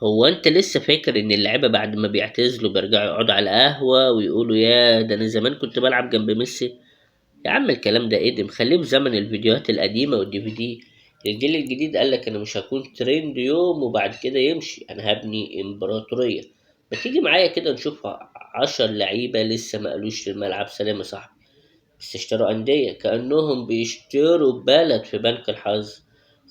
هو انت لسه فاكر ان اللعيبه بعد ما بيعتزلوا بيرجعوا يقعدوا على القهوه ويقولوا يا ده انا زمان كنت بلعب جنب ميسي؟ يا عم الكلام ده قديم، خليه في زمن الفيديوهات القديمه والدي في دي. الجيل الجديد قال لك انا مش هكون ترند يوم وبعد كده يمشي، انا هبني امبراطوريه. ما تيجي معايا كده نشوف 10 لعيبه لسه ما قالوش للملعب سلام يا صاحبي، بس اشتروا أندية كأنهم بيشتروا بلد في بنك الحظ.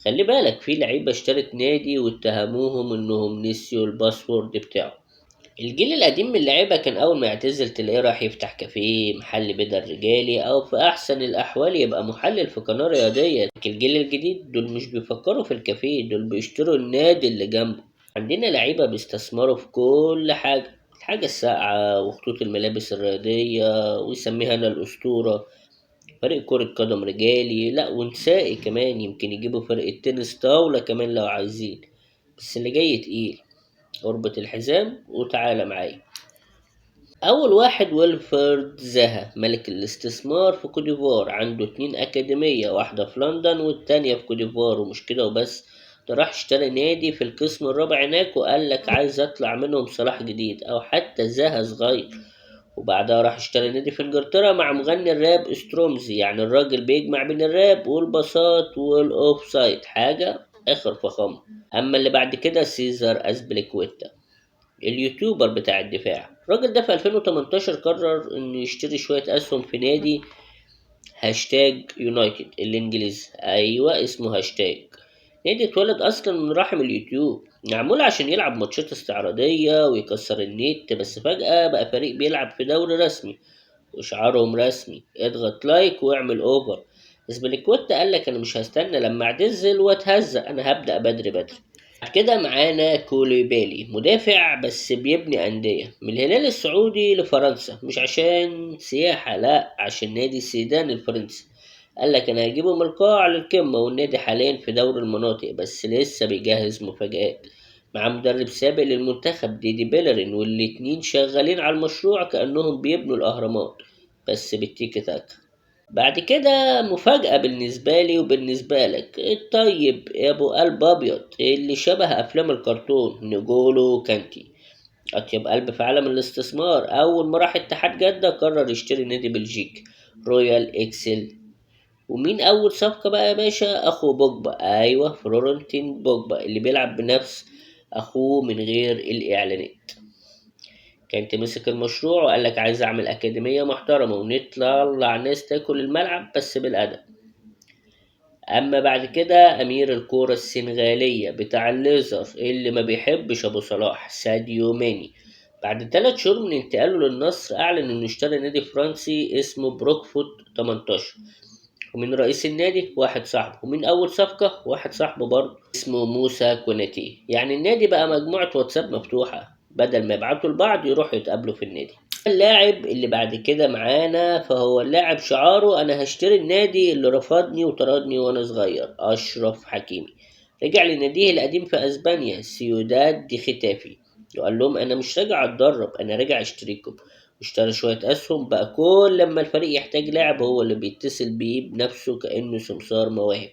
خلي بالك في لعيبة اشترت نادي واتهموهم انهم نسيوا الباسورد بتاعه. الجيل القديم من اللعيبة كان أول ما يعتزل تلاقيه راح يفتح كافيه، محل بدل رجالي، أو في أحسن الأحوال يبقى محلل في قناة رياضية. لكن الجيل الجديد دول مش بيفكروا في الكافيه، دول بيشتروا النادي اللي جنبه. عندنا لعيبة بيستثمروا في كل حاجة، الحاجة الساقعة وخطوط الملابس الرياضية، ويسميها أنا الأسطورة. فريق كرة قدم رجالي لأ ونسائي كمان، يمكن يجيبوا فرقة تنس طاولة كمان لو عايزين. بس اللي جاي تقيل، اربط الحزام وتعالى معايا. أول واحد ويلفرد زاها، ملك الاستثمار في كوديفوار، عنده 2 أكاديمية، واحدة في لندن والتانية في كوديفوار. ومش كده وبس، ده راح اشترى نادي في القسم الرابع هناك وقال لك عايز اطلع منهم صلاح جديد او حتى زاها صغير. وبعدها راح اشترى نادي في انجلترا مع مغني الراب سترومزي، يعني الراجل بيجمع بين الراب والبساط والاوف سايد، حاجة اخر فخامة. اما اللي بعد كده سيزر اسبليكويتا، اليوتيوبر بتاع الدفاع. الراجل ده في 2018 قرر انه يشتري شوية اسهم في نادي هاشتاج يونايتد الانجليزي، ايوه اسمه هاشتاج. نادي اتولد اصلا من رحم اليوتيوب، معمول عشان يلعب ماتشات استعراضية ويكسر النت، بس فجأة بقى فريق بيلعب في دوري رسمي وشعارهم رسمي، اضغط لايك واعمل اوفر. اسبليكويتا قال لك انا مش هستنى لما اعتزل واتهزق، انا هبدأ بدري بدري. بعد كده معانا كوليبالي، مدافع بس بيبني أندية من الهلال السعودي لفرنسا، مش عشان سياحة، لا عشان نادي سيدان الفرنسي. قال لك انا هجيبه من القاع للقمة، والنادي حاليا في دور المناطق بس لسه بيجهز مفاجآت. مع مدرب سابق للمنتخب ديدي بيلرين، والاتنين شغالين على المشروع كأنهم بيبنوا الأهرامات بس بالتيكي تاكا. بعد كده مفاجأة بالنسبة لي وبالنسبة لك، الطيب يا أبو قلب أبيض اللي شبه أفلام الكرتون، نجولو كانتي. أطيب قلب في عالم الاستثمار، أول ما راح اتحاد جدة قرر يشتري نادي بلجيكي رويال إكسل. ومين أول صفقة بقى يا باشا؟ أخو بوجبا، أيوة فلورنتين بوجبا اللي بيلعب بنفس أخوه من غير الإعلانات. كان مسك المشروع وقال لك عايز أعمل أكاديمية محترمة ونطلع ناس تاكل الملعب بس بالأدب. اما بعد كده امير الكرة السنغالية بتاع الليزر اللي ما بيحبش ابو صلاح، ساديو ماني، بعد 3 شهور من انتقاله للنصر اعلن انه اشترى نادي فرنسي اسمه بروكفوت 18. ومن رئيس النادي واحد صاحبه، ومن اول صفقة واحد صاحبه برضه اسمه موسى كوناتي. يعني النادي بقى مجموعة واتساب مفتوحة، بدل ما يبعتوا لبعض يروحوا يتقابلوا في النادي. اللاعب اللي بعد كده معانا فهو اللاعب شعاره انا هشتري النادي اللي رفضني وطردني وانا صغير، اشرف حكيمي. رجع لناديه القديم في اسبانيا سيوداد دي ختافي، وقال لهم انا مش راجع اتدرب، انا راجع اشتريكم. واشترى شوية اسهم، بقى كل لما الفريق يحتاج لاعب هو اللي بيتصل بيه بنفسه كأنه سمسار مواهب.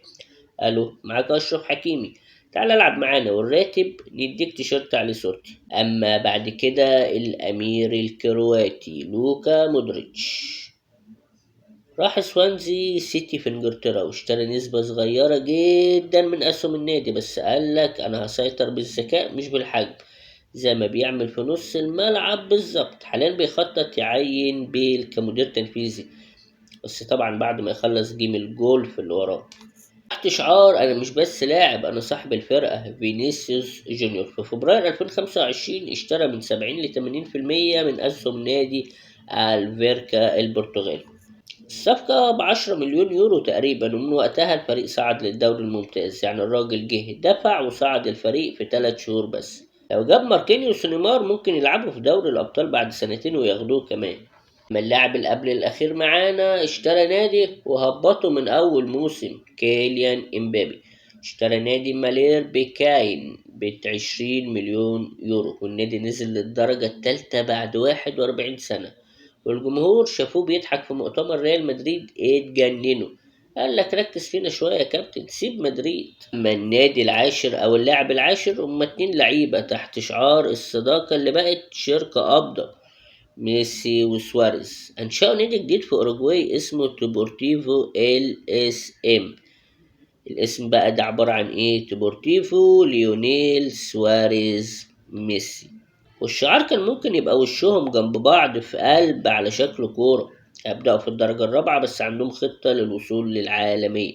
قالوا معاك اشرف حكيمي، تعال العب معانا والراتب نديك تيشيرت عليه صورتي. اما بعد كده الامير الكرواتي لوكا مودريتش، راح سوانزي سيتي في انجلترا واشترى نسبة صغيرة جدا من اسهم النادي، بس قالك انا هسيطر بالذكاء مش بالحجم، زي ما بيعمل في نص الملعب بالظبط. حاليا بيخطط يعين بيل كمدير تنفيذي، بس طبعا بعد ما يخلص جيم الجولف اللي وراه. تحت شعار انا مش بس لاعب، انا صاحب الفرقه. فينيسيوس جونيور في فبراير 2025 اشترى من 70 ل 80% من اسهم نادي الفيركا البرتغالي. الصفقة ب10 مليون يورو تقريبا، ومن وقتها الفريق صعد للدوري الممتاز. يعني الراجل جه دفع وصعد الفريق في 3 شهور بس. لو جاب ماركينيوس ونيمار ممكن يلعبوا في دوري الأبطال بعد سنتين وياخدوه كمان. من اللاعب اللي قبل الأخير معانا اشترى نادي وهبطه من أول موسم، كيليان إمبابي. اشترى نادي مالير بكاين ب20 مليون يورو، والنادي نزل للدرجة التالتة بعد 41 سنة. والجمهور شافوه بيضحك في مؤتمر ريال مدريد اتجننوا، قال لك ركز فينا شوية يا كابتن، سيب مدريد. أما النادي العاشر أو اللاعب العاشر هما 2 لعيبة تحت شعار الصداقة اللي بقت شركة أفضل، ميسي وسواريز. أنشأوا نادي جديد في أوروجواي اسمه تيبورتيفو ال اس ام. الاسم بقى ده عبارة عن ايه؟ تيبورتيفو ليونيل سواريز ميسي. والشعار كان ممكن يبقى وشهم جنب بعض في قلب على شكل كورة. هيبدأوا في الدرجة الرابعة بس عندهم خطة للوصول للعالمية،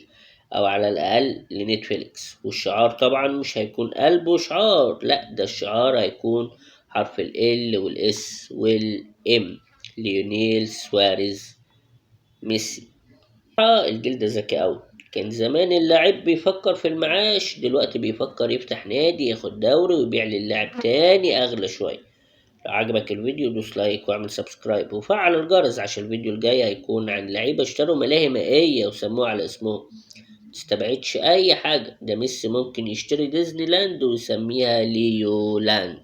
أو على الأقل لنتفليكس. والشعار طبعا مش هيكون قلب وشعار، لأ ده الشعار هيكون حرف ال L وال S وال M. ليونيل سواريز ميسي. الجلد ذكي أوي. كان زمان اللاعب بيفكر في المعاش، دلوقتي بيفكر يفتح نادي ياخد دوري ويبيع للاعب تاني أغلى شوية. لو عجبك الفيديو دوس لايك واعمل سبسكرايب وفعل الجرس عشان الفيديو الجاي هيكون عن لعيبة اشتروا ملاهي مائية وسموها على اسمهم. متستبعدش أي حاجة، ده ميسي ممكن يشتري ديزني لاند ويسميها ليو لاند.